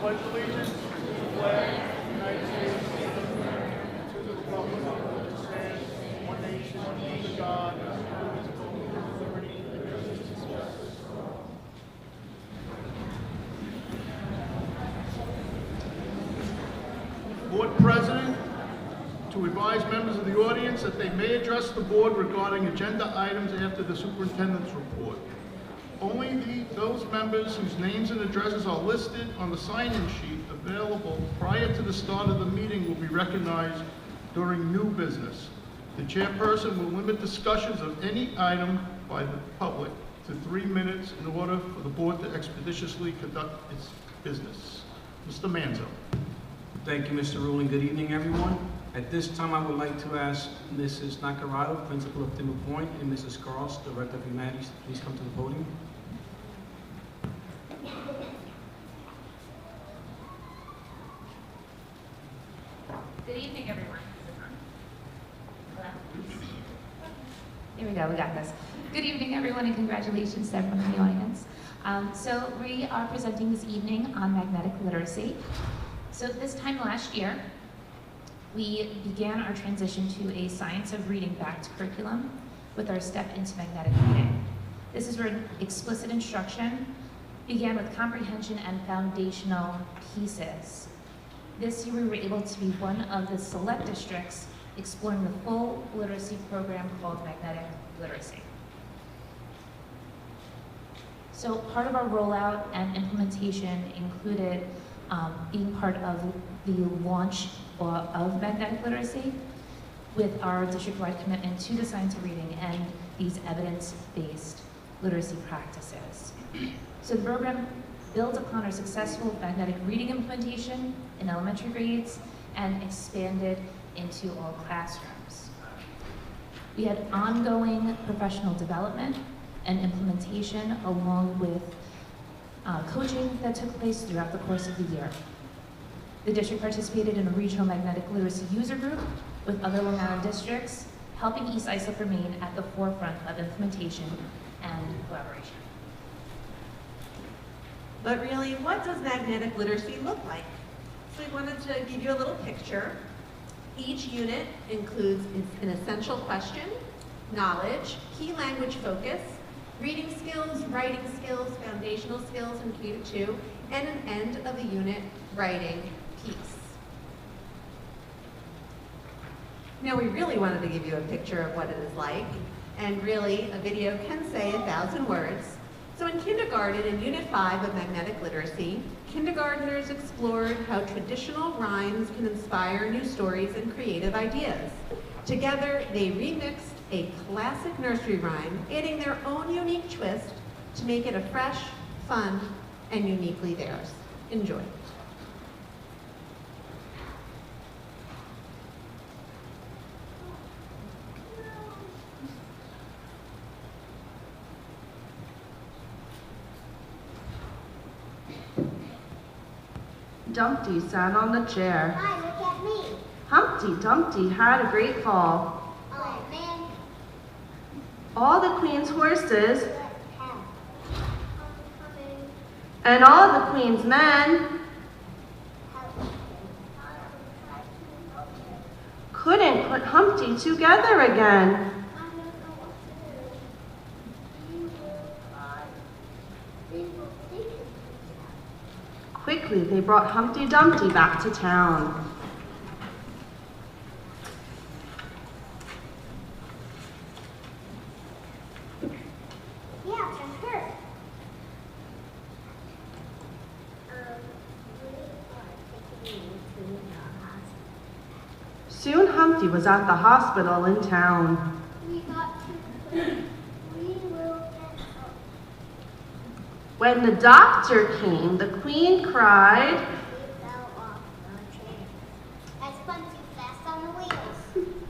pledge allegiance to the flag of the United States and to the republic for which it stands, one nation, under God, indivisible, with liberty and justice for all. Board President, to advise members of the audience that they may address the board regarding agenda items after the superintendent's report. Only those members whose names and addresses are listed on the sign-in sheet available prior to the start of the meeting will be recognized during new business. The chairperson will limit discussions of any item by the public to 3 minutes in order for the board to expeditiously conduct its business. Mr. Manzo. Thank you, Mr. Ruling. Good evening, everyone. At this time, I would like to ask Mrs. Nacarado, Principal of Timber Point, and Mrs. Cross, Director of Humanities, to please come to the podium. Good evening, everyone. Here we go, we got this. Good evening, everyone, and congratulations to everyone in the audience. So we are presenting this evening on magnetic literacy. So this time last year, we began our transition to a Science of Reading backed curriculum with our Step into Magnetic Reading. This is where explicit instruction began with comprehension and foundational pieces. This year we were able to be one of the select districts exploring the full literacy program called Magnetic Literacy. So part of our rollout and implementation included being part of the launch of magnetic literacy with our district-wide commitment to the science of reading and these evidence-based literacy practices. So the program built upon our successful magnetic reading implementation in elementary grades and expanded into all classrooms. We had ongoing professional development and implementation along with coaching that took place throughout the course of the year. The district participated in a regional magnetic literacy user group with other Long Island districts, helping East Islip remain at the forefront of implementation and collaboration. But really, what does magnetic literacy look like? So we wanted to give you a little picture. Each unit includes an essential question, knowledge, key language focus, reading skills, writing skills, foundational skills in K to 2, and an end of the unit writing piece. Now we really wanted to give you a picture of what it is like, and really a video can say 1,000 words. So in kindergarten, in Unit 5 of Magnetic Literacy, kindergartners explored how traditional rhymes can inspire new stories and creative ideas. Together, they remixed a classic nursery rhyme, adding their own unique twist to make it a fresh, fun, and uniquely theirs. Enjoy. Dumpty sat on the chair. Hi, look at me. Humpty Dumpty had a great fall. Oh, man. All the queen's horses Good help. Coming. and all the queen's men Help. couldn't put Humpty together again. I don't know what to do. We will try. We will think it. Quickly, they brought Humpty Dumpty back to town. Yeah, to her. We are taking you to the hospital. Soon Humpty was at the hospital in town. We got to put. We will get help. When the doctor came, the queen cried, We fell off the chair. I spun too fast on the wheels.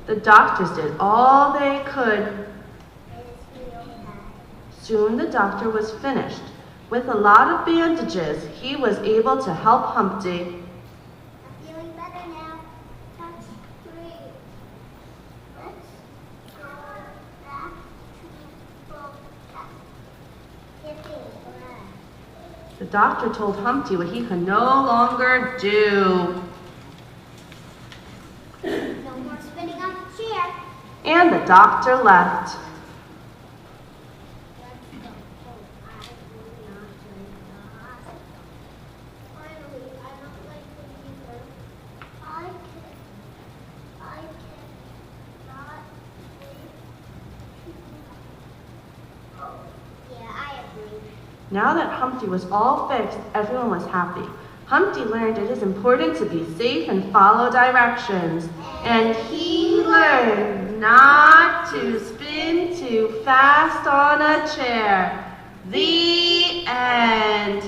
the doctors did all they could. It is real bad. Soon the doctor was finished. With a lot of bandages, he was able to help Humpty. I'm feeling better now. That's great. Let's go back to full test. Yippee, hooray. The doctor told Humpty what he could no longer do. No more spinning on the chair. And the doctor left. Finally, I don't like the fever. I cannot sleep. Oh, yeah, I agree. Now that Humpty was all fixed, everyone was happy. Humpty learned it is important to be safe and follow directions. And he learned not to spin too fast on a chair. The end.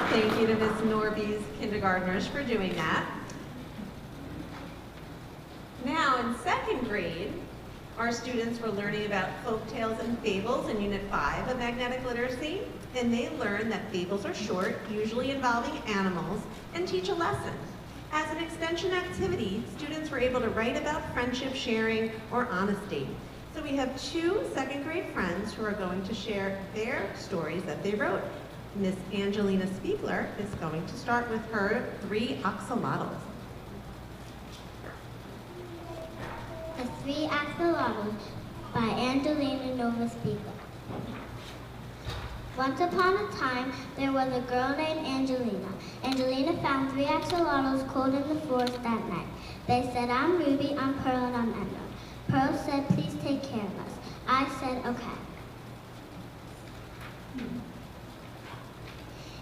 Thank you to Ms. Norby's kindergartners for doing that. Now, in second grade, our students were learning about folk tales and fables in Unit 5 of Magnetic Literacy, and they learned that fables are short, usually involving animals, and teach a lesson. As an extension activity, students were able to write about friendship, sharing, or honesty. So we have two second grade friends who are going to share their stories that they wrote. Miss Angelina Spiegler is going to start with her 3 axolotls. The Three Axolotls by Angelina Nova Spiegler. Once upon a time, there was a girl named Angelina. Angelina found 3 axolotls cold in the forest that night. They said, "I'm Ruby, I'm Pearl, and I'm Emerald." Pearl said, "Please take care of us." I said, "Okay."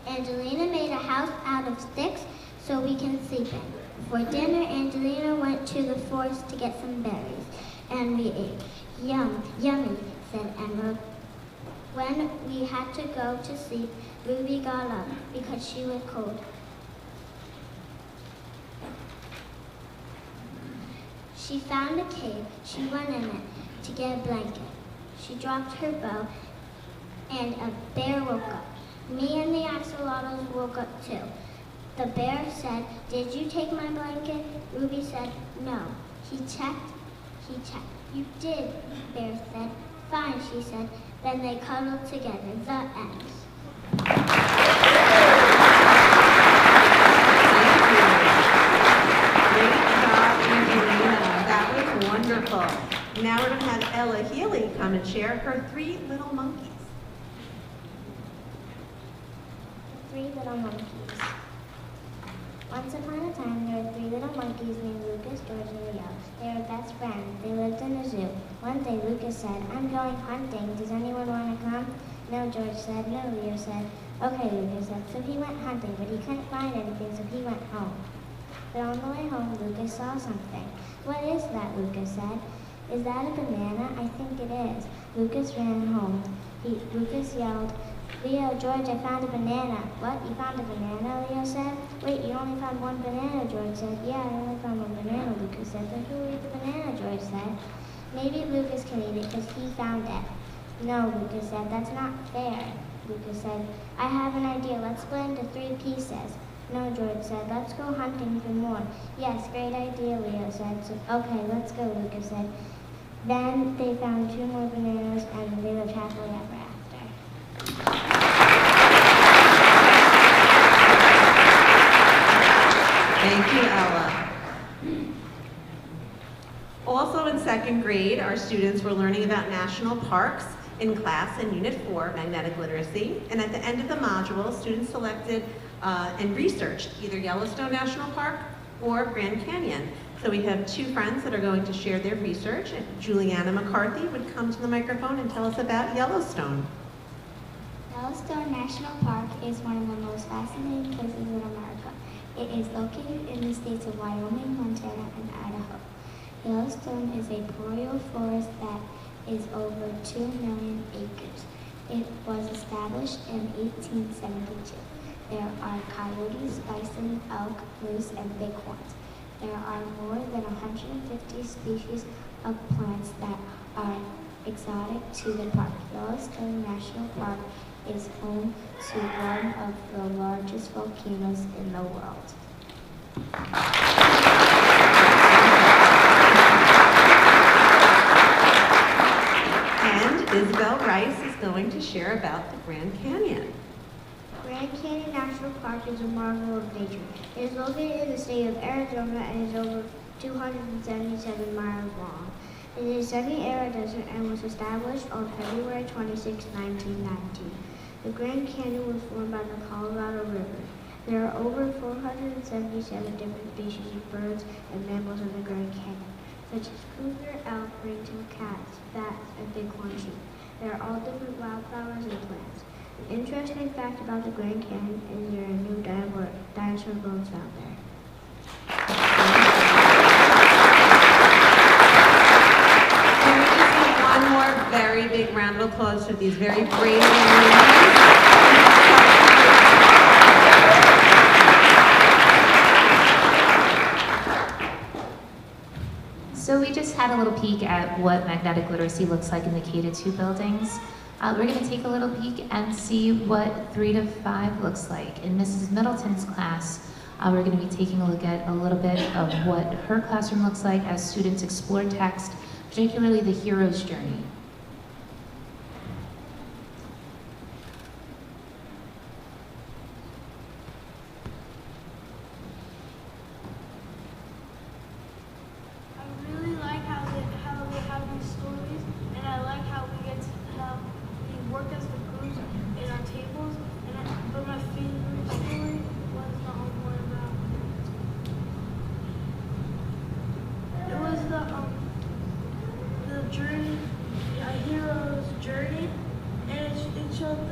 Angelina made a house out of sticks so we can sleep in. For dinner, Angelina went to the forest to get some berries, and we ate. "Yum, yummy," said Emerald. When we had to go to sleep, Ruby got up because she was cold. She found a cave. She went in it to get a blanket. She dropped her bow, and a bear woke up. Me and the axolotls woke up too. The bear said, "Did you take my blanket?" Ruby said, "No." He checked. "You did," Bear said. "Fine," she said. Then they cuddled together. The end. Great job, Angelina. That was wonderful. Now we're going to have Ella Healy come and share her 3 little monkeys. 3 little monkeys. Once upon a time, there were 3 little monkeys named Lucas, George, and Leo. They were best friends. They lived in a zoo. One day, Lucas said, "I'm going hunting. Does anyone want to come?" "No," George said. "No," Leo said. "Okay," Lucas said. So he went hunting, but he couldn't find anything, so he went home. But on the way home, Lucas saw something. "What is that?" Lucas said. "Is that a banana?" "I think it is." Lucas ran home. Lucas yelled, "Leo, George, I found a banana." "What? You found a banana?" Leo said. "Wait, you only found one banana," George said. "Yeah, I only found one banana," Lucas said. "Then who ate the banana?" George said. "Maybe Lucas can eat it because he found it." "No," Lucas said. "That's not fair." Lucas said, "I have an idea. Let's split into 3 pieces." "No," George said. "Let's go hunting for more." "Yes, great idea," Leo said. So, "Okay, let's go," Lucas said. Then they found 2 more bananas and they lived happily ever after. Thank you, Ella. Also in second grade, our students were learning about national parks in class in Unit 4, Magnetic Literacy. And at the end of the module, students selected and researched either Yellowstone National Park or Grand Canyon. So we have 2 friends that are going to share their research. If Juliana McCarthy would come to the microphone and tell us about Yellowstone. Yellowstone National Park is one of the most fascinating places in America. It is located in the states of Wyoming, Montana, and Idaho. Yellowstone is a boreal forest that is over 2 million acres. It was established in 1872. There are coyotes, bison, elk, moose, and bighorns. There are more than 150 species of plants that are exotic to the park. Yellowstone National Park is home to one of the largest volcanoes in the world. Rice is going to share about the Grand Canyon. Grand Canyon National Park is a marvel of nature. It is located in the state of Arizona and is over 277 miles long. It is a semi-arid desert and was established on February 26, 1919. The Grand Canyon was formed by the Colorado River. There are over 477 different species of birds and mammals in the Grand Canyon, such as cougar, elk, ring-tailed cats, bats, and bighorn sheep. There are all different wildflowers and plants. An interesting fact about the Grand Canyon is there are no dinosaur bones found there. Can we just give one more very big round of applause for these very brave young So we just had a little peek at what magnetic literacy looks like in the K-2 buildings. We're going to take a little peek and see what 3 to 5 looks like. In Mrs. Middleton's class, we're going to be taking a look at a little bit of what her classroom looks like as students explore text, particularly the hero's journey. I really like how they have these stories, and I like how we work as the groups in our tables. But my favorite story was the one about it was the journey, a hero's journey, and it showed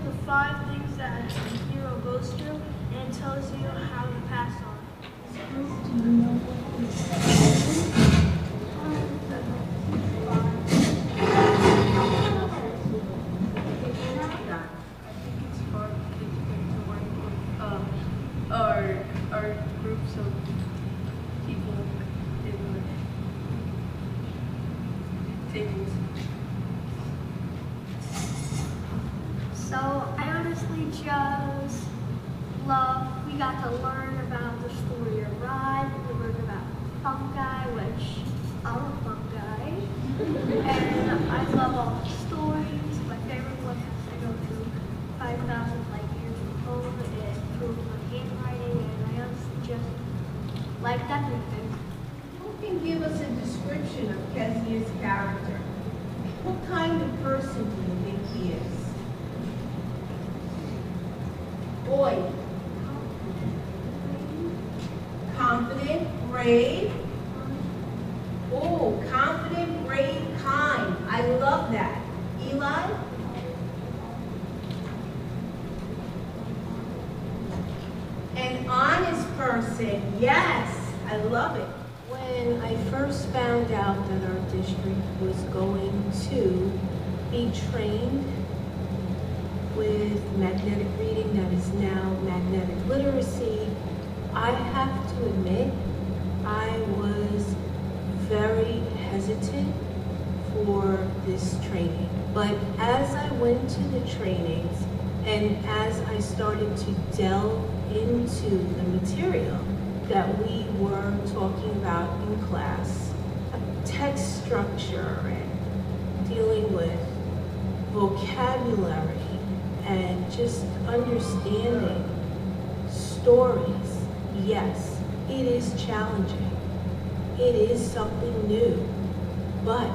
the 5 things that a hero goes through, and it tells you how to pass on. Our groups of people in the tables. So I honestly just love, we got to learn about the story of Rod, we learned about fungi, which I'm a fungi, and I love all the stories. My favorite one has to go to 5,000 light years from home. It improved my handwriting, and I honestly just liked everything. Who can give us a description of Kezia's character? What kind of person do you think he is? Boy. Confident, brave. Oh, confident, brave, kind. I love that. Eli? An honest person. Yes, I love it. When I first found out that our district was going to be trained with magnetic reading, that is now magnetic literacy, I have to admit I was very hesitant for this training. But as I went to the trainings and as I started to delve into the material that we were talking about in class, text structure and dealing with vocabulary and just understanding stories, yes, it is challenging. It is something new, but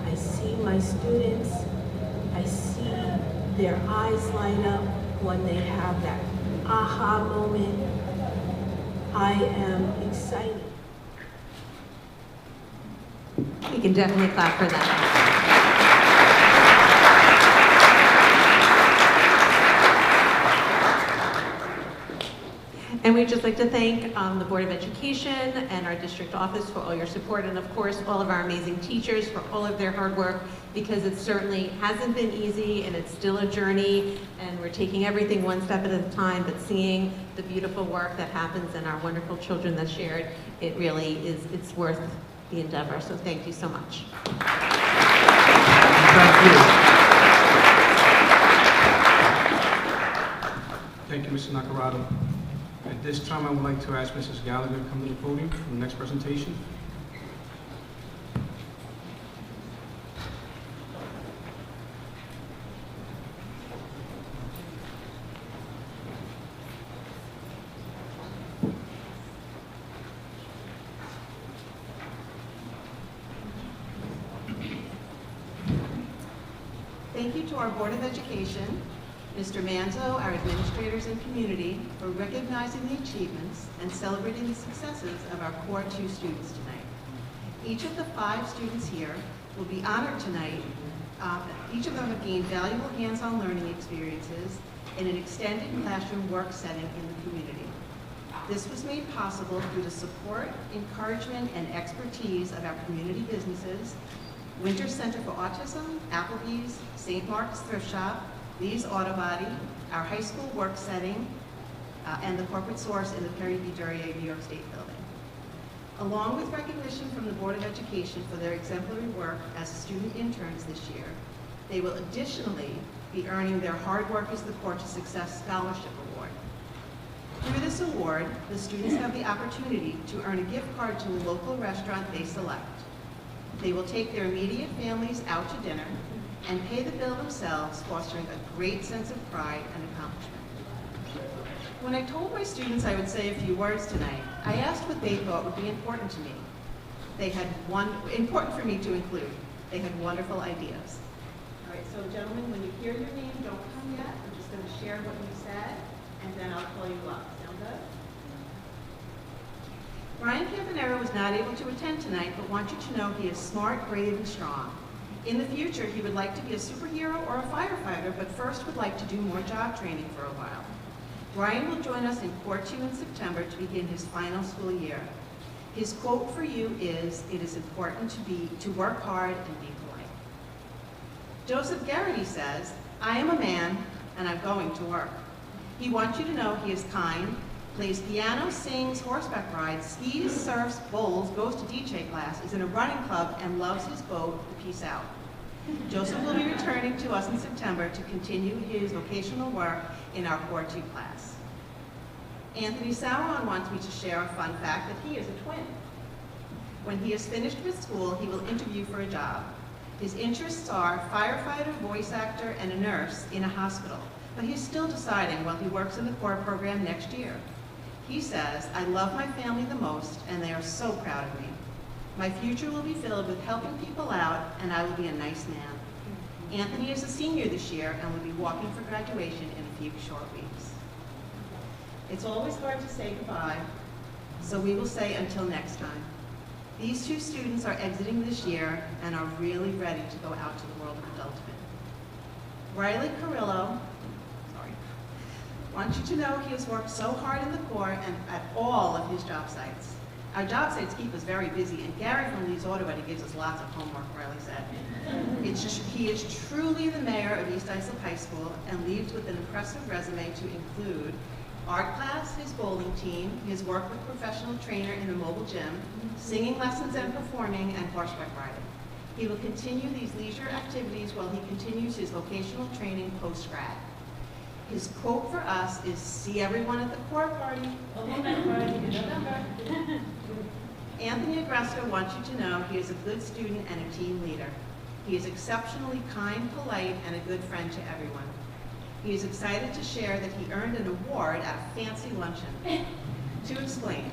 I see my students, I see their eyes light up when they have that aha moment. I am excited. We can definitely clap for that. And we'd just like to thank the Board of Education and our district office for all your support, and of course all of our amazing teachers for all of their hard work, because it certainly hasn't been easy and it's still a journey, and we're taking everything one step at a time, but seeing the beautiful work that happens and our wonderful children that's shared, it really is, it's worth the endeavor. So thank you so much. Thank you. Thank you, Mr. Nacarado. At this time, I would like to ask Mrs. Gallagher to come to the podium for the next presentation. Thank you to our Board of Education, Mr. Manzo, our administrators and community for recognizing the achievements and celebrating the successes of our Core 2 students tonight. Each of the 5 students here will be honored tonight. Each of them have gained valuable hands-on learning experiences in an extended classroom work setting in the community. This was made possible through the support, encouragement, and expertise of our community businesses, Winter Center for Autism, Applebee's, St. Mark's Thrift Shop, Lee's Auto Body, our high school work setting, and the corporate source in the Perry B. Duryea New York State Building. Along with recognition from the Board of Education for their exemplary work as student interns this year, they will additionally be earning their Hard Work is the Core to Success Scholarship Award. Through this award, the students have the opportunity to earn a gift card to a local restaurant they select. They will take their immediate families out to dinner and pay the bill themselves, fostering a great sense of pride and accomplishment. When I told my students I would say a few words tonight, I asked what they thought would be important to me. Important for me to include. They had wonderful ideas. All right, so gentlemen, when you hear your name, don't come yet. I'm just going to share what you said, and then I'll call you up. Sound good? Brian Campanero was not able to attend tonight, but wants you to know he is smart, brave, and strong. In the future, he would like to be a superhero or a firefighter, but first would like to do more job training for a while. Brian will join us in Core 2 in September to begin his final school year. His quote for you is, "It is important to work hard and be polite." Joseph Garrity says, "I am a man and I'm going to work." He wants you to know he is kind, plays piano, sings, horseback rides, skis, surfs, bowls, goes to DJ class, is in a running club, and loves his boat, the Peace Out. Joseph will be returning to us in September to continue his vocational work in our Core 2 class. Anthony Sauron wants me to share a fun fact that he is a twin. When he is finished with school, he will interview for a job. His interests are firefighter, voice actor, and a nurse in a hospital, but he's still deciding while he works in the Core program next year. He says, "I love my family the most, and they are so proud of me. My future will be filled with helping people out, and I will be a nice man." Anthony is a senior this year and will be walking for graduation in a few short weeks. It's always hard to say goodbye, so we will say until next time. These 2 students are exiting this year and are really ready to go out to the world of adulthood. Riley Carrillo, wants you to know he has worked so hard in the Core and at all of his job sites. Our job sites keep us very busy, and Gary from Lee's Auto Body gives us lots of homework, Riley said. He is truly the mayor of East Islip High School and leaves with an impressive resume to include art class, his bowling team, his work with professional trainer in a mobile gym, singing lessons and performing, and horseback riding. He will continue these leisure activities while he continues his vocational training post-grad. His quote for us is, "See everyone at the Core party, alumni party in November." Anthony Agresto wants you to know he is a good student and a team leader. He is exceptionally kind, polite, and a good friend to everyone. He is excited to share that he earned an award at a fancy luncheon. To explain,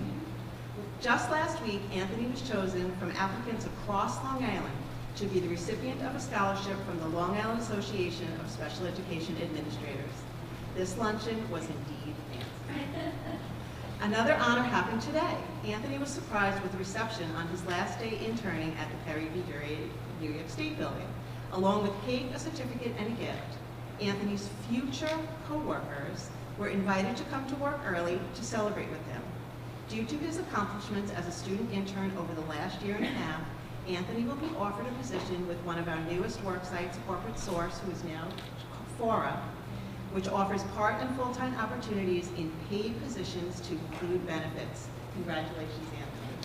just last week, Anthony was chosen from applicants across Long Island to be the recipient of a scholarship from the Long Island Association of Special Education Administrators. This luncheon was indeed fancy. Another honor happened today. Anthony was surprised with the reception on his last day interning at the Perry B. Duryea New York State Building. Along with cake, a certificate, and a gift, Anthony's future co-workers were invited to come to work early to celebrate with him. Due to his accomplishments as a student intern over the last year and a half, Anthony will be offered a position with one of our newest work sites, Corporate Source, who is now Fora, which offers part and full-time opportunities in paid positions to include benefits. Congratulations, Anthony.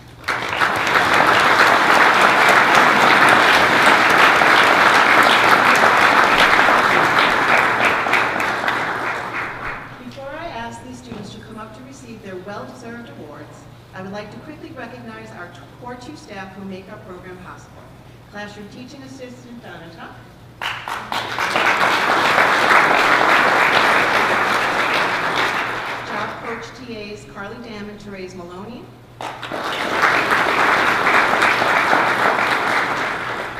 Before I ask these students to come up to receive their well-deserved awards, I would like to quickly recognize our Core 2 staff who make our program possible. Classroom Teaching Assistant Donna Tuck. Job Coach TAs Carly Dam and Therese Maloney.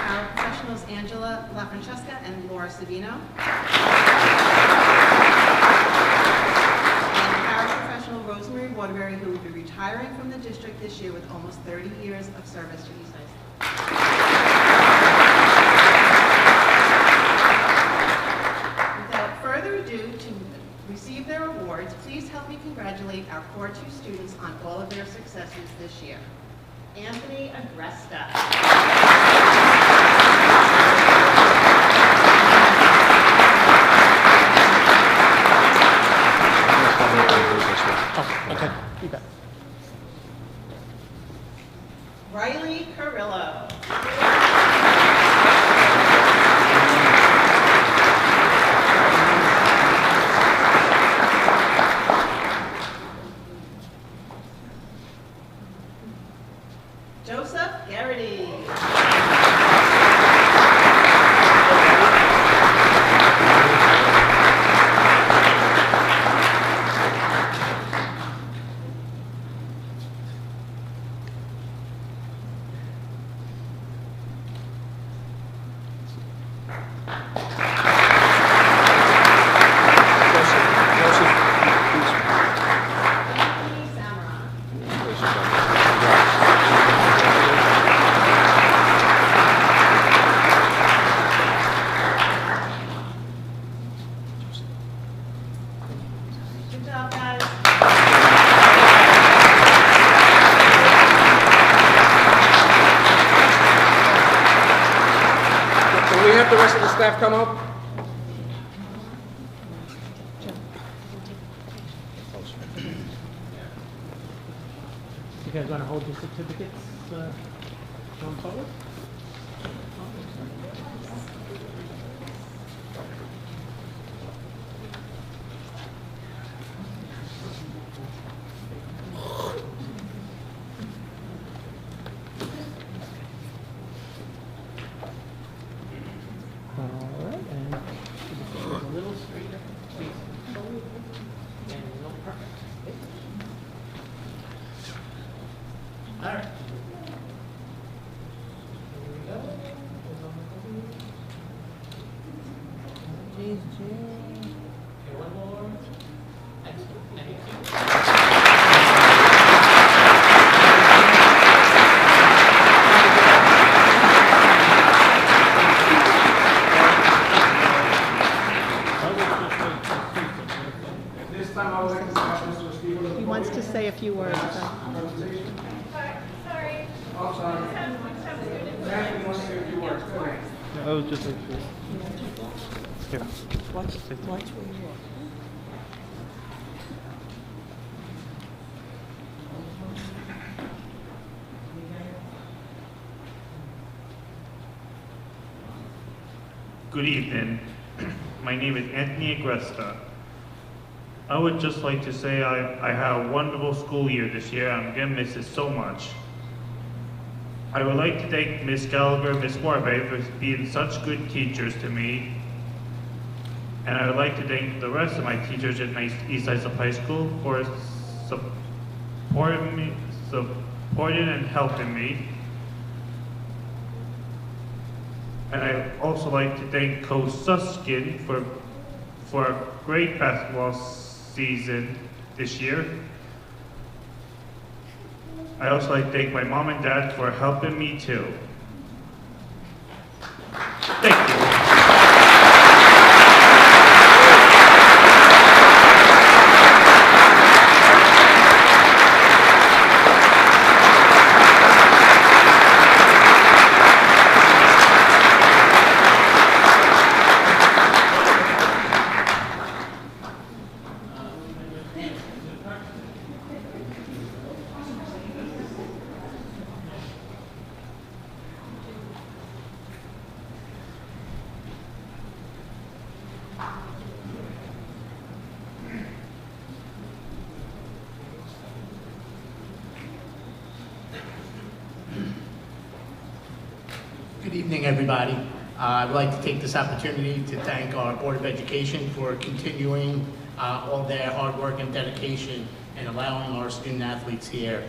Our professionals Angela LaFrancesca and Laura Savino. And paraprofessional Rosemary Waterbury, who will be retiring from the district this year with almost 30 years of service to East Islip. Without further ado, to receive their awards, please help me congratulate our Core 2 students on all of their successes this year. Anthony Agresta. Okay, you bet. Riley Carrillo. Joseph Garrity. Anthony Samra. Good job, guys. Can we have the rest of the staff come up? You guys want to hold your certificates going forward? All right, and a little straighter, facing forward, and a little perfect. All right. Here we go. Jeez, jeez. Okay, one more. Excellent. Thank you. This time I would like to ask Mr. Stephen. He wants to say a few words. Presentation. Oh, sorry. Anthony wants to say a few words. Go ahead. I was just here. Watch where you are. Good evening. My name is Anthony Agresta. I would just like to say I had a wonderful school year this year. I'm going to miss it so much. I would like to thank Miss Gallagher and Miss Warbe for being such good teachers to me. And I would like to thank the rest of my teachers at East Islip High School for supporting and helping me. And I'd also like to thank Coach Suskin for a great basketball season this year. I also like to thank my mom and dad for helping me too. Thank you. Good evening, everybody. I would like to take this opportunity to thank our Board of Education for continuing all their hard work and dedication and allowing our student athletes here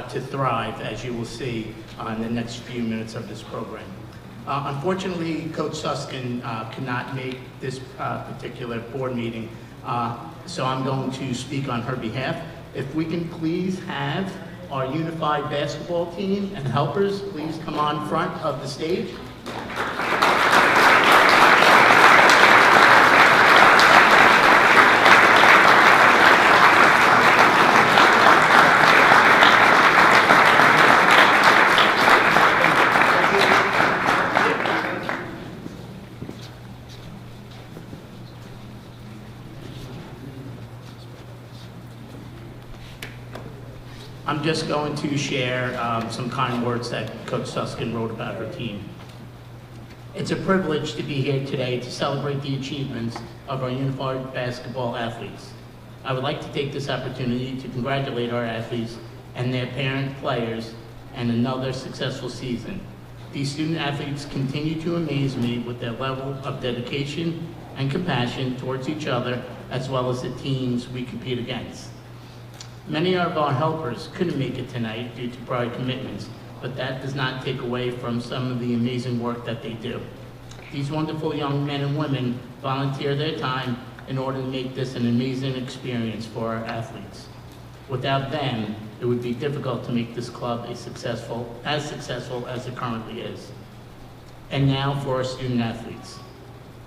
to thrive, as you will see in the next few minutes of this program. Unfortunately, Coach Suskin could not make this particular board meeting, so I'm going to speak on her behalf. If we can please have our unified basketball team and helpers please come on front of the stage. I'm just going to share some kind words that Coach Suskin wrote about her team. It's a privilege to be here today to celebrate the achievements of our unified basketball athletes. I would like to take this opportunity to congratulate our athletes and their parent players on another successful season. These student athletes continue to amaze me with their level of dedication and compassion towards each other, as well as the teams we compete against. Many of our helpers couldn't make it tonight due to prior commitments, but that does not take away from some of the amazing work that they do. These wonderful young men and women volunteer their time in order to make this an amazing experience for our athletes. Without them, it would be difficult to make this club as successful as it currently is. And now for our student athletes.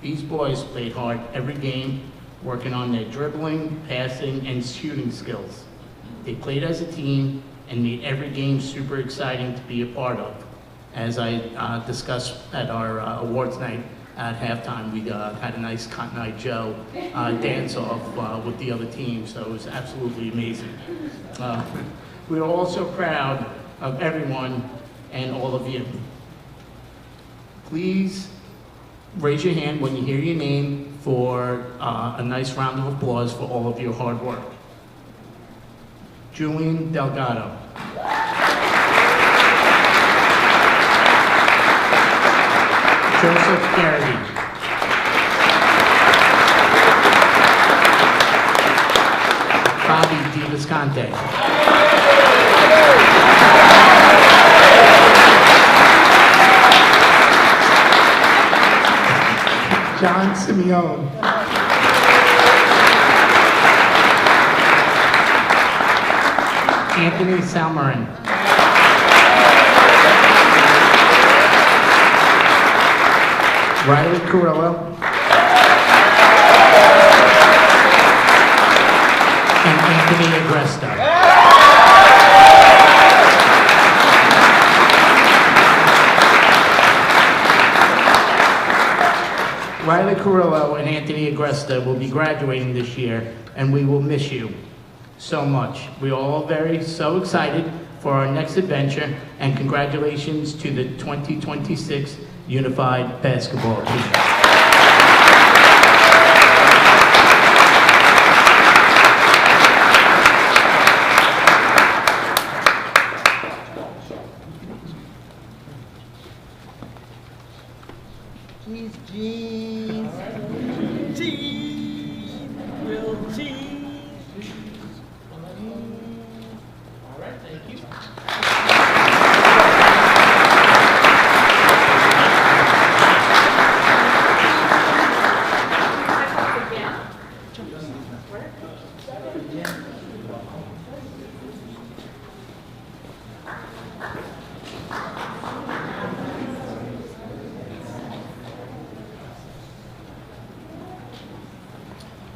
These boys played hard every game, working on their dribbling, passing, and shooting skills. They played as a team and made every game super exciting to be a part of. As I discussed at our awards night at halftime, we had a nice Cotton Eye Joe dance-off with the other team, so it was absolutely amazing. We are also proud of everyone and all of you. Please raise your hand when you hear your name for a nice round of applause for all of your hard work. Julian Delgado. Joseph Garrity. Bobby Di Visconti. John Simeone. Anthony Salmarin. Riley Carrillo. And Anthony Agresta. Riley Carrillo and Anthony Agresta will be graduating this year, and we will miss you so much. We are all so excited for our next adventure, and congratulations to the 2026 Unified Basketball Team.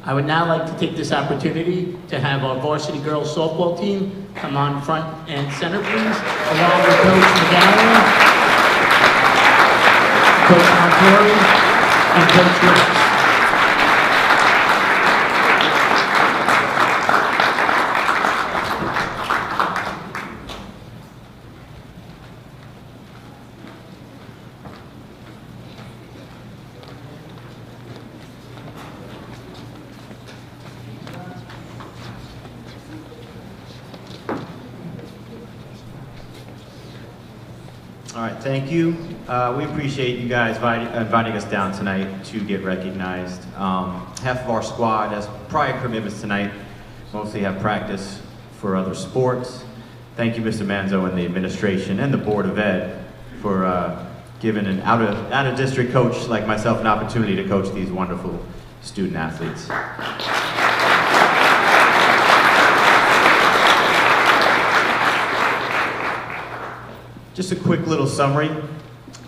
I would now like to take this opportunity to have our varsity girls softball team come on front and center, please, along with Coach McGowan, Coach Montori, and Coach Ricks. All right, thank you. We appreciate you guys inviting us down tonight to get recognized. Half of our squad has prior commitments tonight, mostly have practice for other sports. Thank you, Mr. Manzo and the administration and the Board of Ed for giving an out-of-district coach like myself an opportunity to coach these wonderful student athletes. Just a quick little summary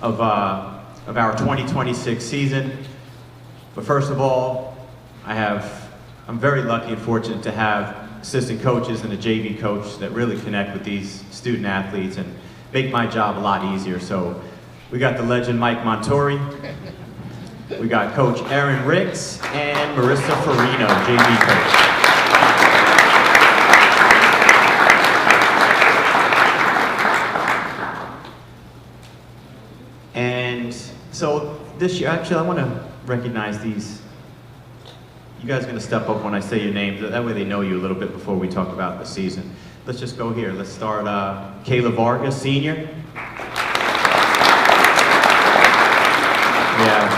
of our 2026 season. But first of all, I'm very lucky and fortunate to have assistant coaches and a JV coach that really connect with these student athletes and make my job a lot easier. So we got the legend Mike Montori, we got Coach Aaron Ricks, and Marissa Farino, JV coach. And so this year, actually I want to recognize these. You guys are going to step up when I say your names. That way they know you a little bit before we talk about the season. Let's just go here. Let's start Kayla Vargas, senior. We have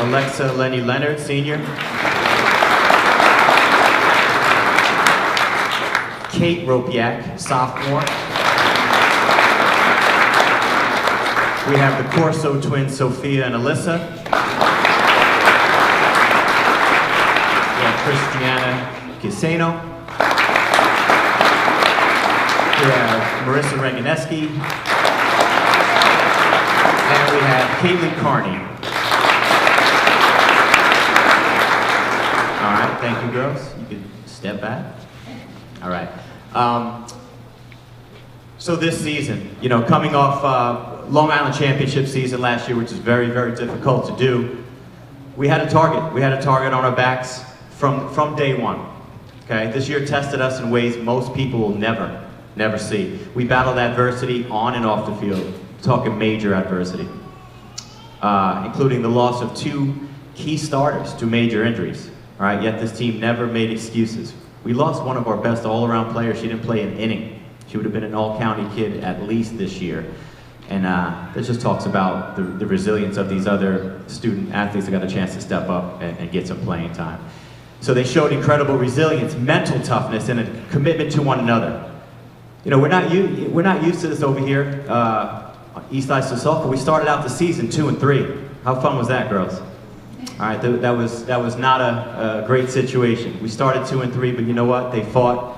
Alexa Lenny Leonard, senior. Kate Ropiak, sophomore. We have the Corso twins, Sophia and Alyssa. We have Christiana Giseno. We have Marissa Ranganeski. And we have Caitlin Carney. All right, thank you, girls. You can step back. All right. So this season, you know, coming off Long Island Championship season last year, which is very, very difficult to do, we had a target. We had a target on our backs from day one. Okay, this year tested us in ways most people will never see. We battled adversity on and off the field, talking major adversity, including the loss of 2 key starters to major injuries. All right, yet this team never made excuses. We lost one of our best all-around players. She didn't play an inning. She would have been an all-county kid at least this year. And that just talks about the resilience of these other student athletes that got a chance to step up and get some playing time. So they showed incredible resilience, mental toughness, and a commitment to one another. You know, we're not used to this over here on East Islip Softball. We started out the season 2-3. How fun was that, girls? All right, that was not a great situation. We started 2-3, but you know what? They fought,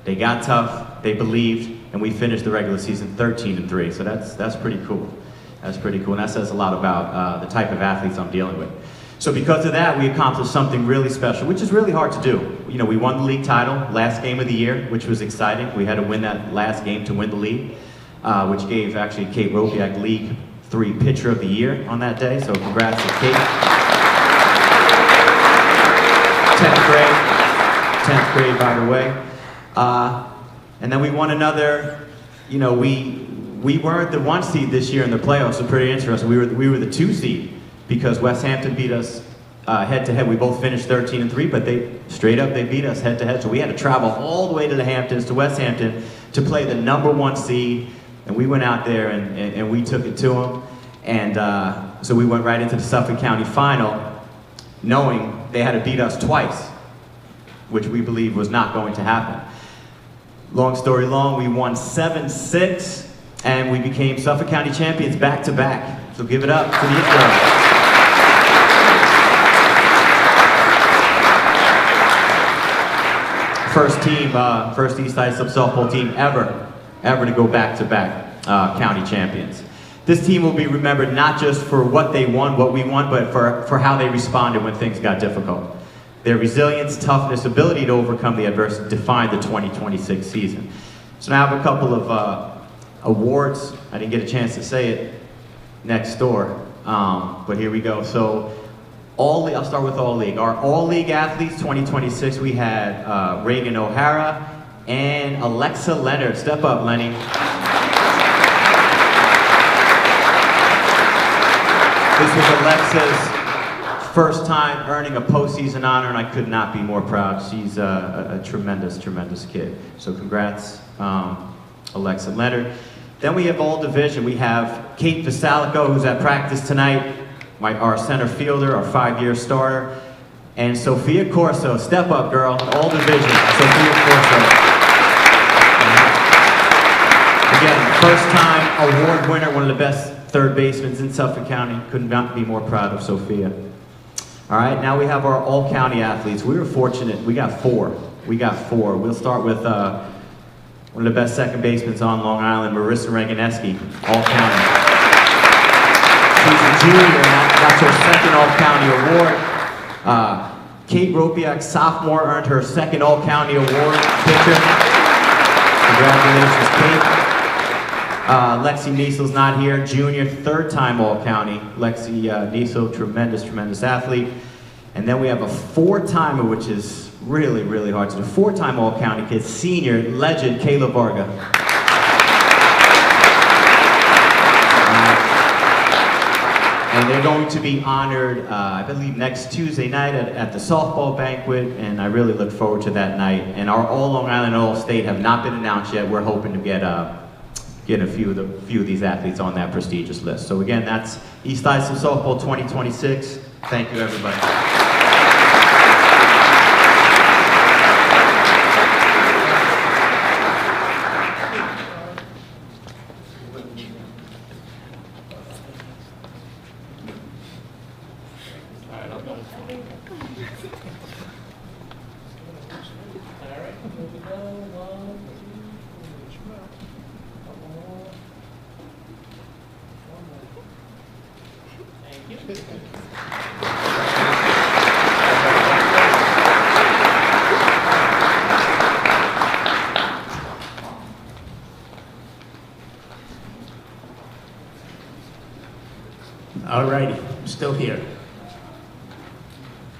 they got tough, they believed, and we finished the regular season 13-3. So that's pretty cool. That's pretty cool, and that says a lot about the type of athletes I'm dealing with. So because of that, we accomplished something really special, which is really hard to do. You know, we won the league title last game of the year, which was exciting. We had to win that last game to win the league, which gave actually Kate Ropiak League 3 Pitcher of the Year on that day. So congrats to Kate. 10th grade, by the way. And then we won another, you know, we weren't the 1 seed this year in the playoffs, so pretty interesting. We were the 2 seed because West Hampton beat us head to head. We both finished 13-3, but they beat us head to head. So we had to travel all the way to the Hamptons, to West Hampton, to play the number 1 seed. And we went out there and we took it to them. And so we went right into the Suffolk County final, knowing they had to beat us twice, which we believed was not going to happen. Long story long, we won 7-6, and we became Suffolk County champions back-to-back. So give it up to these girls. First East Islip softball team ever to go back-to-back county champions. This team will be remembered not just for what they won, what we won, but for how they responded when things got difficult. Their resilience, toughness, ability to overcome the adversity defined the 2026 season. So now I have a couple of awards. I didn't get a chance to say it next door, but here we go. So I'll start with All League. Our All League athletes 2026, we had Reagan O'Hara and Alexa Leonard. Step up, Lenny. This was Alexa's first time earning a postseason honor, and I could not be more proud. She's a tremendous, tremendous kid. So congrats, Alexa Leonard. Then we have all division. We have Kate Vasalico, who's at practice tonight, our center fielder, our 5-year starter, and Sophia Corso. Step up, girl, all division. Sophia Corso. Again, first time award winner, one of the best third basemen in Suffolk County. Could not be more proud of Sophia. All right, now we have our all-county athletes. We were fortunate, we got four. We'll start with one of the best second basemen on Long Island, Marissa Ranganeski, all-county. She's a junior, and that's her second all-county award. Kate Ropiak, sophomore, earned her second all-county award, pitcher. Congratulations, Kate. Lexi Niesel's not here, junior, third time all-county. Lexi Niesel, tremendous athlete. And then we have a four-timer, which is really, really hard to do. Four-time all-county kid, senior, legend, Kayla Varga. And they're going to be honored, I believe, next Tuesday night at the softball banquet, and I really look forward to that night. And our All Long Island, All State have not been announced yet. We're hoping to get a few of these athletes on that prestigious list. So again, that's East Islip Softball 2026. Thank you, everybody. Alrighty, I'm still here.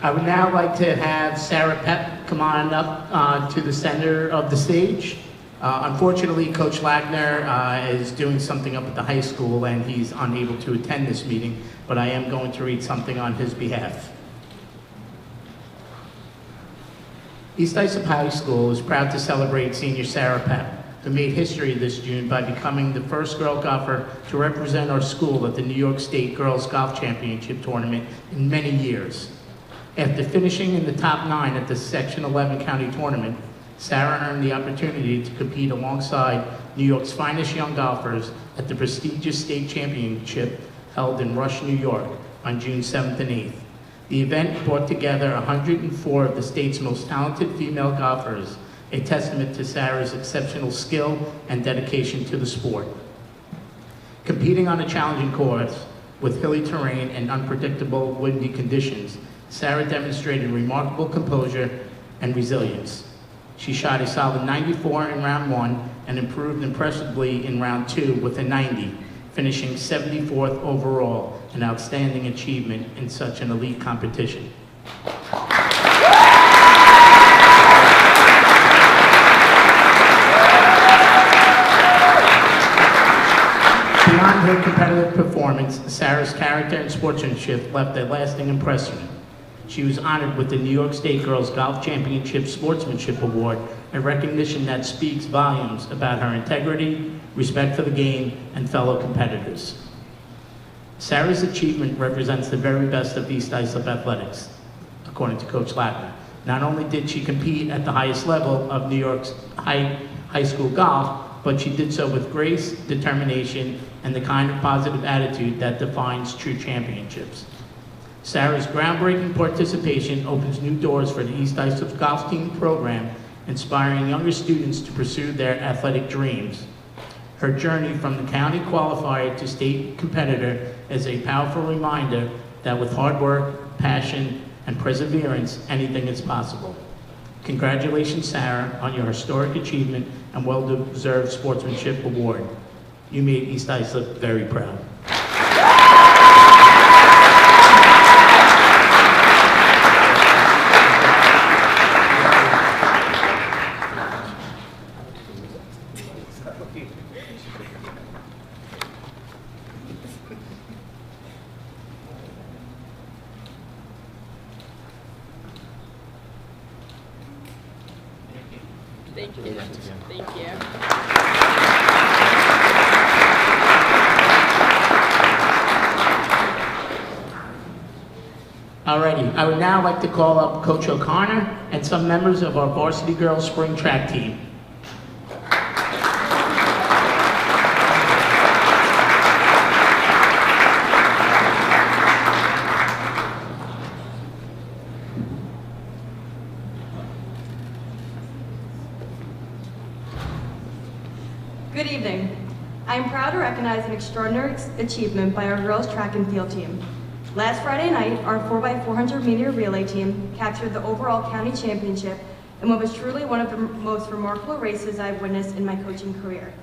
I would now like to have Sarah Pep come on up to the center of the stage. Unfortunately, Coach Lagner is doing something up at the high school and he's unable to attend this meeting, but I am going to read something on his behalf. East Islip High School is proud to celebrate senior Sarah Pep, who made history this June by becoming the first girl golfer to represent our school at the New York State Girls Golf Championship Tournament in many years. After finishing in the top 9 at the Section 11 County Tournament, Sarah earned the opportunity to compete alongside New York's finest young golfers at the prestigious state championship held in Rush, New York on June 7th and 8th. The event brought together 104 of the state's most talented female golfers, a testament to Sarah's exceptional skill and dedication to the sport. Competing on a challenging course with hilly terrain and unpredictable windy conditions, Sarah demonstrated remarkable composure and resilience. She shot a solid 94 in round 1 and improved impressively in round 2 with a 90, finishing 74th overall, an outstanding achievement in such an elite competition. Beyond her competitive performance, Sarah's character and sportsmanship left a lasting impression. She was honored with the New York State Girls Golf Championship Sportsmanship Award, a recognition that speaks volumes about her integrity, respect for the game, and fellow competitors. Sarah's achievement represents the very best of East Islip athletics, according to Coach Lackner. Not only did she compete at the highest level of New York's high school golf, but she did so with grace, determination, and the kind of positive attitude that defines true championships. Sarah's groundbreaking participation opens new doors for the East Islip Golf Team program, inspiring younger students to pursue their athletic dreams. Her journey from the county qualifier to state competitor is a powerful reminder that with hard work, passion, and perseverance, anything is possible. Congratulations, Sarah, on your historic achievement and well-deserved sportsmanship award. You made East Islip very proud. Thank you. Thank you. Alrighty, I would now like to call up Coach O'Connor and some members of our varsity girls spring track team. recognize an extraordinary achievement by our girls track and field team. Last Friday night, our 4x400 meter relay team captured the overall county championship in what was truly one of the most remarkable races I've witnessed in my coaching career.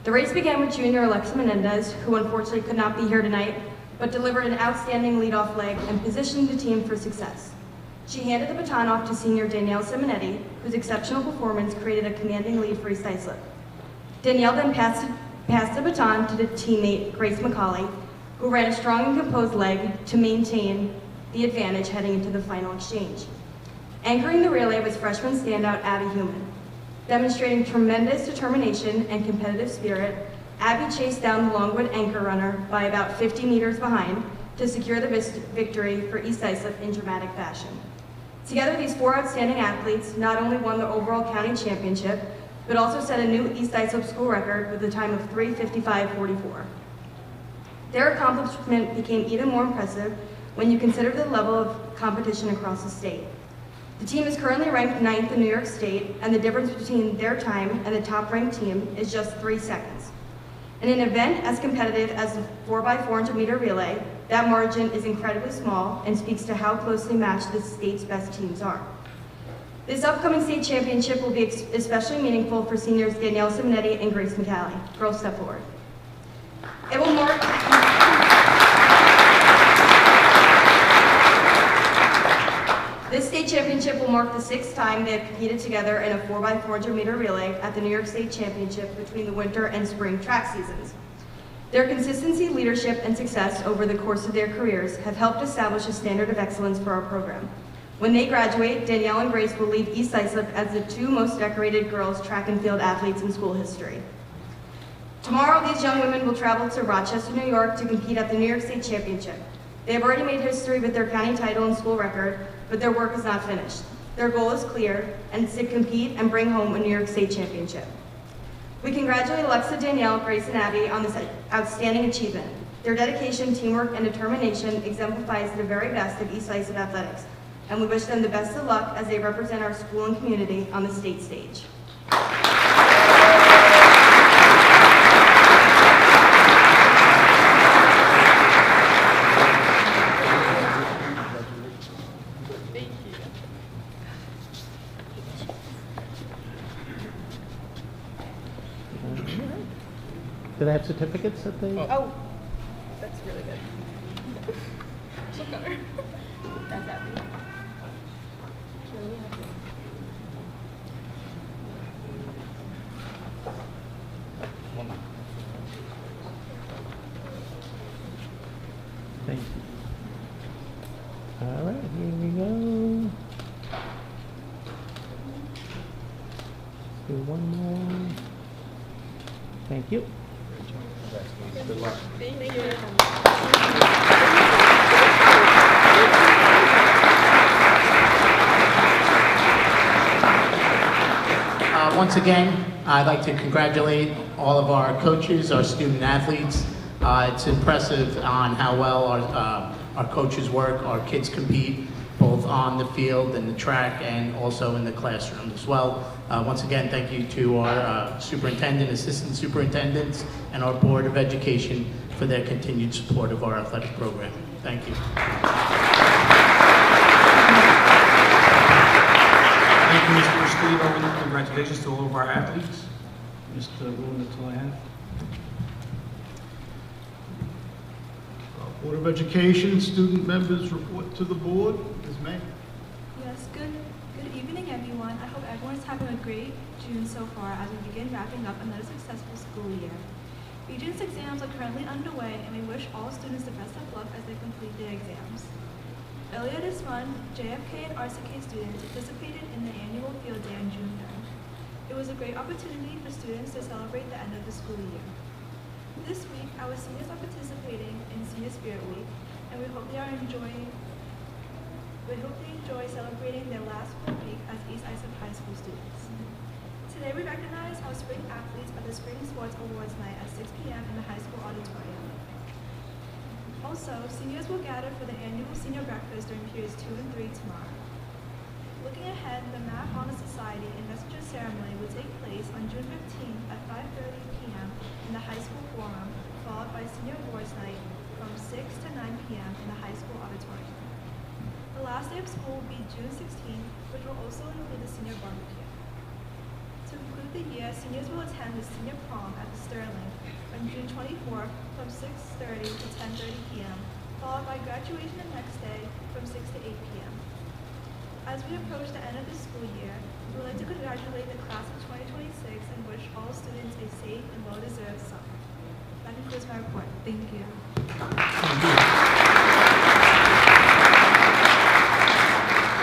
The race began with junior Alexa Menendez, who unfortunately could not be here tonight, but delivered an outstanding leadoff leg and positioned the team for success. She handed the baton off to senior Danielle Simonetti, whose exceptional performance created a commanding lead for East Islip. Danielle then passed the baton to the teammate Grace McCauley, who ran a strong and composed leg to maintain the advantage heading into the final exchange. Anchoring the relay was freshman standout Abby Human. Demonstrating tremendous determination and competitive spirit, Abby chased down the Longwood anchor runner by about 50 meters behind to secure the victory for East Islip in dramatic fashion. Together, these four outstanding athletes not only won the overall county championship, but also set a new East Islip school record with a time of 3:55.44. Their accomplishment became even more impressive when you consider the level of competition across the state. The team is currently ranked 9th in New York State, and the difference between their time and the top-ranked team is just 3 seconds. In an event as competitive as the 4x400 meter relay, that margin is incredibly small and speaks to how closely matched the state's best teams are. This upcoming state championship will be especially meaningful for seniors Danielle Simonetti and Grace McCauley. Girls, step forward. It will mark... This state championship will mark the 6th time they have competed together in a 4x400 meter relay at the New York State Championship between the winter and spring track seasons. Their consistency, leadership, and success over the course of their careers have helped establish a standard of excellence for our program. When they graduate, Danielle and Grace will leave East Islip as the 2 most decorated girls track and field athletes in school history. Tomorrow, these young women will travel to Rochester, New York to compete at the New York State Championship. They have already made history with their county title and school record, but their work is not finished. Their goal is clear, and it's to compete and bring home a New York State Championship. We congratulate Alexa, Danielle, Grace, and Abby on this outstanding achievement. Their dedication, teamwork, and determination exemplifies the very best of East Islip athletics, and we wish them the best of luck as they represent our school and community on the state stage. Do they have certificates that they? Oh, that's really good. Look at her. That's happy. Thank you. All right, here we go. Let's do one more. Thank you. Good luck. Thank you. Once again, I'd like to congratulate all of our coaches, our student athletes. It's impressive on how well our coaches work, our kids compete, both on the field and the track and also in the classroom as well. Once again, thank you to our superintendent, assistant superintendents, and our Board of Education for their continued support of our athletic program. Thank you. Thank you, Mr. Castillo. Congratulations to all of our athletes. Mr. Rulon, that's all I have. Board of Education, student members report to the board. Ms. May. Yes, good evening, everyone. I hope everyone's having a great June so far as we begin wrapping up another successful school year. Regents exams are currently underway, and we wish all students the best of luck as they complete their exams. Earlier this month, JFK and RCK students participated in the annual field day on June 3rd. It was a great opportunity for students to celebrate the end of the school year. This week, our seniors are participating in Senior Spirit Week, and we hope they enjoy celebrating their last full week as East Islip High School students. Today, we recognize our spring athletes at the Spring Sports Awards Night at 6 p.m. in the high school auditorium. Also, seniors will gather for the annual senior breakfast during periods 2 and 3 tomorrow. Looking ahead, the Math Honor Society Investiture Ceremony will take place on June 15th at 5:30 p.m. in the high school forum, followed by Senior Awards Night from 6 to 9 p.m. in the high school auditorium. The last day of school will be June 16th, which will also include the senior barbecue. To conclude the year, seniors will attend the senior prom at the Sterling on June 24th from 6:30 to 10:30 p.m., followed by graduation the next day from 6 to 8 p.m. As we approach the end of the school year, we would like to congratulate the class of 2026 and wish all students a safe and well-deserved summer. That concludes my report. Thank you.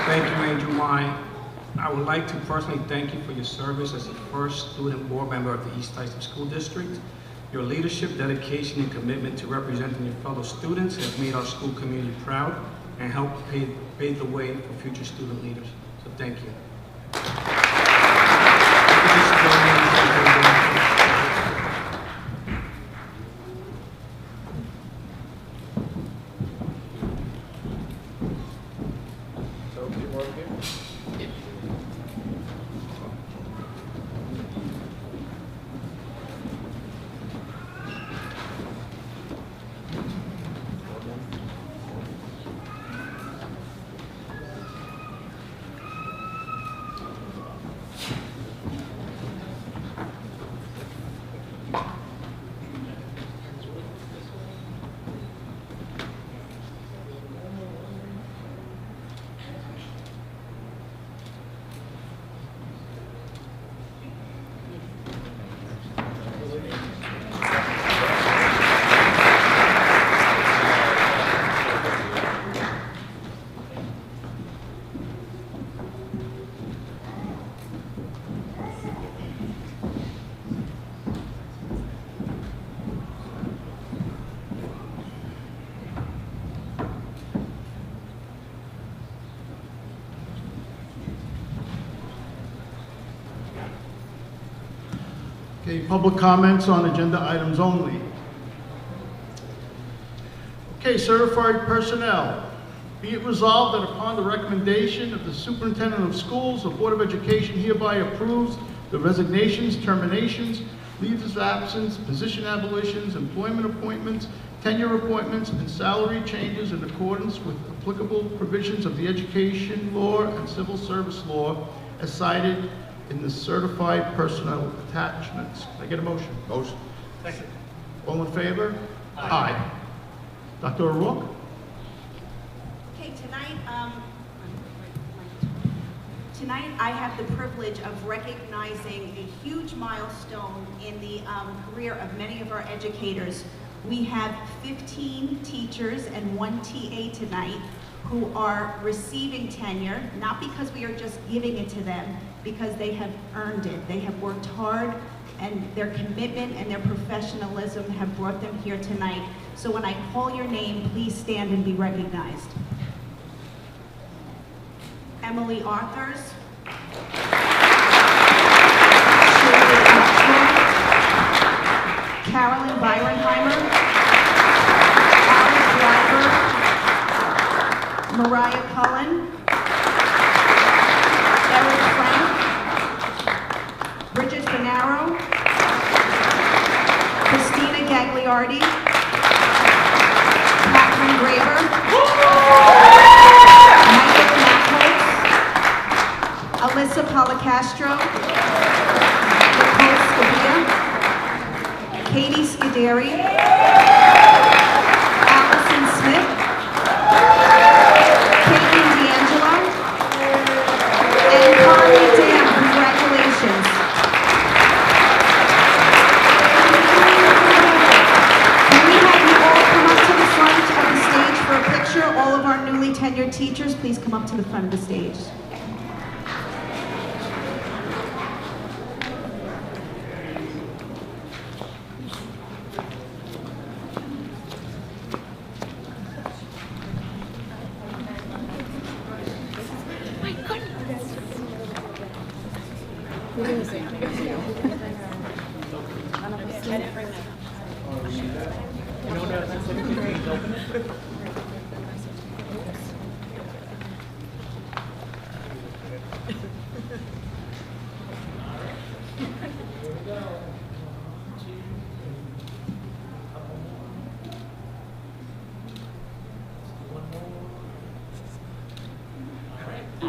Thank you, Angel Mai. I would like to personally thank you for your service as the first student board member of the East Islip School District. Your leadership, dedication, and commitment to representing your fellow students has made our school community proud and helped pave the way for future student leaders. So thank you. Okay, public comments on agenda items only. Okay, certified personnel. Be it resolved that upon the recommendation of the superintendent of schools, the Board of Education hereby approves the resignations, terminations, leaves of absence, position abolitions, employment appointments, tenure appointments, and salary changes in accordance with applicable provisions of the education law and civil service law as cited in the certified personnel attachments. Can I get a motion? Motion. Second. All in favor? Aye. Dr. O'Rourke? Okay, tonight I have the privilege of recognizing a huge milestone in the career of many of our educators. We have 15 teachers and 1 TA tonight who are receiving tenure, not because we are just giving it to them, because they have earned it. They have worked hard, and their commitment and their professionalism have brought them here tonight. So when I call your name, please stand and be recognized. Emily Arthurs. Carolyn Byronheimer. Alice Driver. Mariah Cullen. Eric Frank. Bridget Bonaro. Christina Gagliardi. Catherine Graver. Mike Mackholz. Alyssa Policastro. Nicole Scabia. Katie Scuderi. Allison Smith. Caitlin D'Angelo. And Carly Dam. Congratulations. Can we have you all come up to the front of the stage for a picture? All of our newly tenured teachers, please come up to the front of the stage.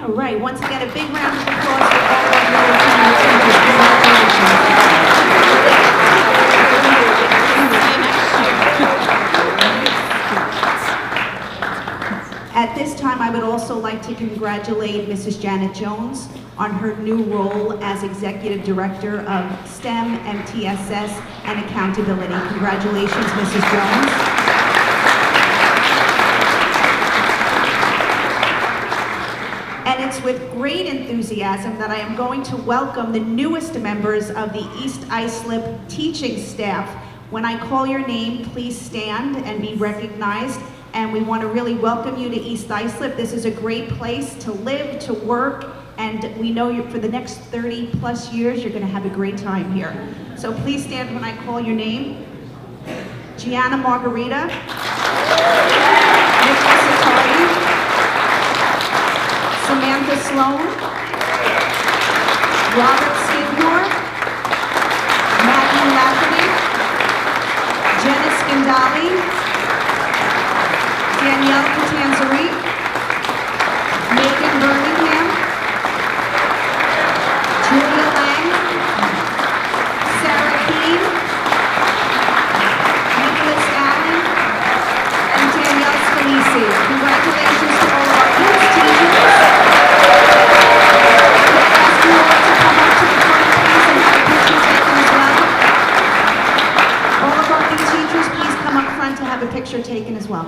All right, once again, a big round of applause for all of our new Congratulations. At this time, I would also like to congratulate Mrs. Janet Jones on her new role as Executive Director of STEM, MTSS, and Accountability. Congratulations, Mrs. Jones. And it's with great enthusiasm that I am going to welcome the newest members of the East Islip teaching staff. When I call your name, please stand and be recognized. And we want to really welcome you to East Islip. This is a great place to live, to work, and we know for the next 30 plus years, you're going to have a great time here. So please stand when I call your name. Gianna Margarita, Nicholas Atari, Samantha Sloan, Robert Skidmore, Maggie Lafferty, Jenna Scandali, Danielle Catanzari, Megan Birmingham, Julia Lang, Sarah Keane, Nicholas Allen, and Danielle Scalisi. Congratulations to all of our kids, teachers. Ask you all to come up to the front, please, and have a picture taken as well. All of our new teachers, please come up front to have a picture taken as well.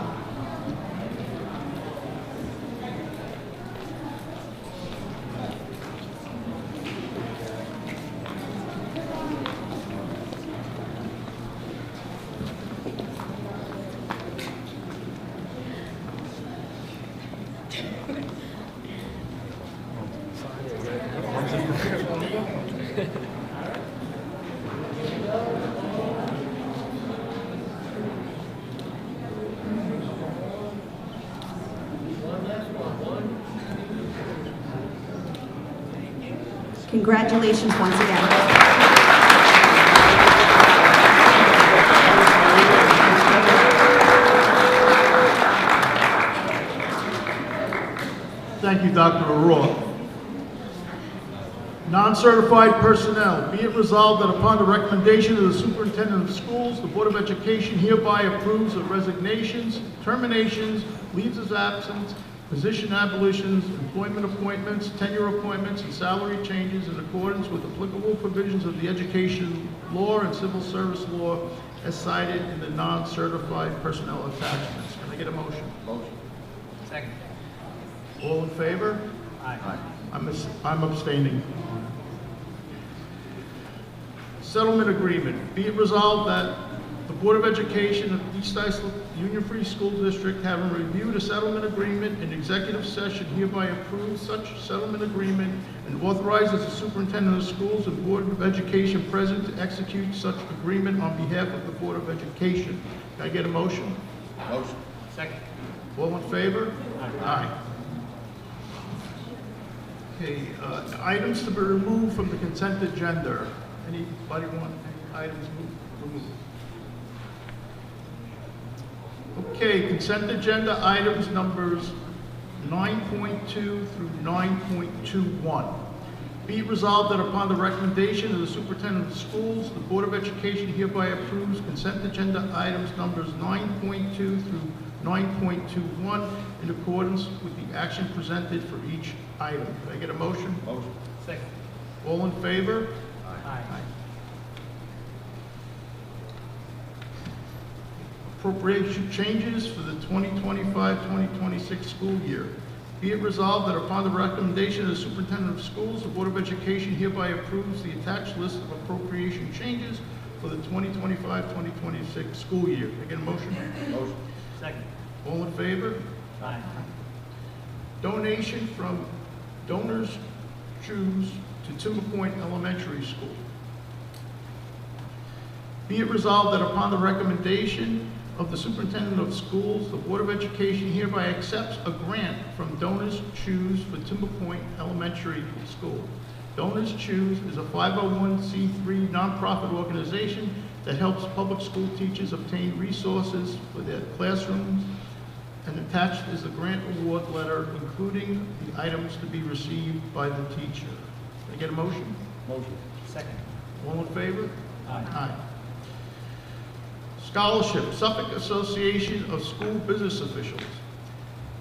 Congratulations once again. Thank you, Dr. O'Rourke. Non-certified personnel. Be it resolved that upon the recommendation of the superintendent of schools, the Board of Education hereby approves of resignations, terminations, leaves of absence, position abolitions, employment appointments, tenure appointments, and salary changes in accordance with applicable provisions of the education law and civil service law as cited in the non-certified personnel attachments. Can I get a motion? Motion. Second. All in favor? Aye. I'm abstaining. Settlement agreement. Be it resolved that the Board of Education of East Islip Union Free School District, having reviewed a settlement agreement in executive session, hereby approves such settlement agreement and authorizes the superintendent of schools and Board of Education present to execute such agreement on behalf of the Board of Education. Can I get a motion? Motion. Second. All in favor? Aye. Okay, items to be removed from the consent agenda. Anybody want any items removed? Okay, consent agenda items numbers 9.2 through 9.21. Be it resolved that upon the recommendation of the superintendent of schools, the Board of Education hereby approves consent agenda items numbers 9.2 through 9.21 in accordance with the action presented for each item. Can I get a motion? Motion. Second. All in favor? Aye. Appropriation changes for the 2025-2026 school year. Be it resolved that upon the recommendation of the superintendent of schools, the Board of Education hereby approves the attached list of appropriation changes for the 2025-2026 school year. Can I get a motion? Motion. Second. All in favor? Aye. Donation from Donors Choose to Timber Point Elementary School. Be it resolved that upon the recommendation of the superintendent of schools, the Board of Education hereby accepts a grant from Donors Choose for Timber Point Elementary School. Donors Choose is a 501c3 nonprofit organization that helps public school teachers obtain resources for their classrooms And attached is the grant award letter, including the items to be received by the teacher. Can I get a motion? Motion. Second. All in favor? Aye. Scholarship, Suffolk Association of School Business Officials.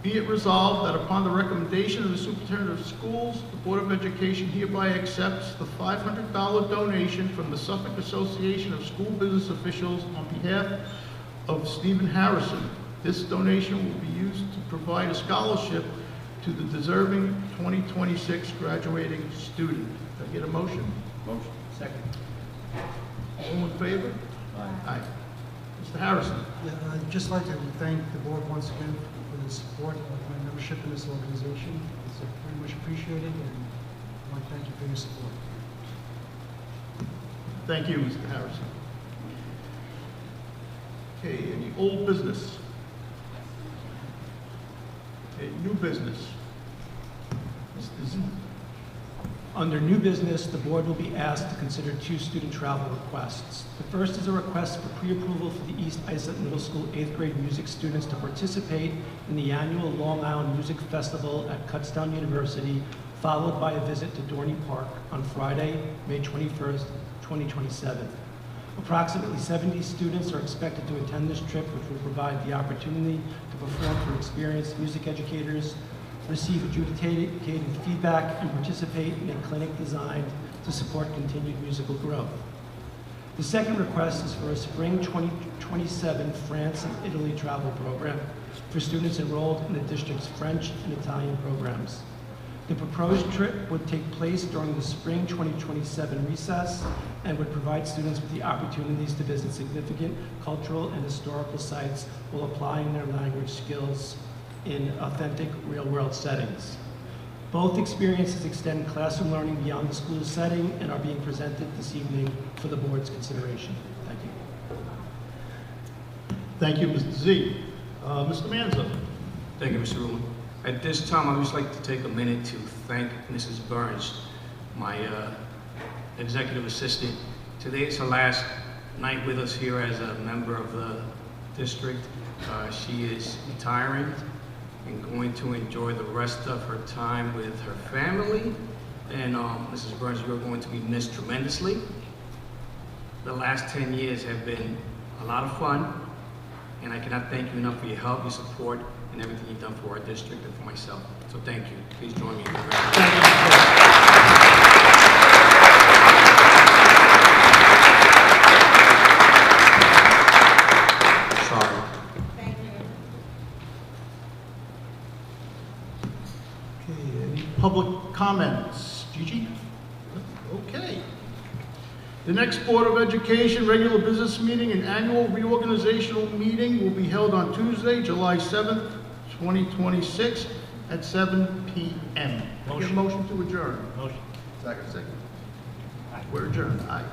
Be it resolved that upon the recommendation of the Superintendent of Schools, the Board of Education hereby accepts the $500 donation from the Suffolk Association of School Business Officials on behalf of Stephen Harrison. This donation will be used to provide a scholarship to the deserving 2026 graduating student. Can I get a motion? Motion. Second. All in favor? Aye. Mr. Harrison. Yeah, I'd just like to thank the board once again for the support of my membership in this organization. It's very much appreciated, and I want to thank you for your support. Thank you, Mr. Harrison. Okay, any old business? Okay, new business. Mr. Z. Under new business, the board will be asked to consider 2 student travel requests. The first is a request for pre-approval for the East Islip Middle School 8th grade music students to participate in the annual Long Island Music Festival at Kutztown University, followed by a visit to Dorney Park on Friday, May 21st, 2027. Approximately 70 students are expected to attend this trip, which will provide the opportunity to perform for experienced music educators, receive adjudicated feedback, and participate in a clinic designed to support continued musical growth. The second request is for a spring 2027 France and Italy travel program for students enrolled in the district's French and Italian programs. The proposed trip would take place during the spring 2027 recess and would provide students with the opportunities to visit significant cultural and historical sites while applying their language skills in authentic real-world settings. Both experiences extend classroom learning beyond the school setting and are being presented this evening for the board's consideration. Thank you. Thank you, Mr. Z. Mr. Manzo. Thank you, Mr. Ruler. At this time, I'd just like to take a minute to thank Mrs. Burns, my executive assistant. Today is her last night with us here as a member of the district. She is retiring and going to enjoy the rest of her time with her family. And Mrs. Burns, you're going to be missed tremendously. The last 10 years have been a lot of fun, and I cannot thank you enough for your help, your support, and everything you've done for our district and for myself. So thank you. Please join me in Sorry. Okay, any public comments? Gigi? Okay. The next Board of Education regular business meeting and annual reorganizational meeting will be held on Tuesday, July 7th, 2026 at 7 p.m. Motion. Motion to adjourn. Motion. Second. We're adjourned. Aye.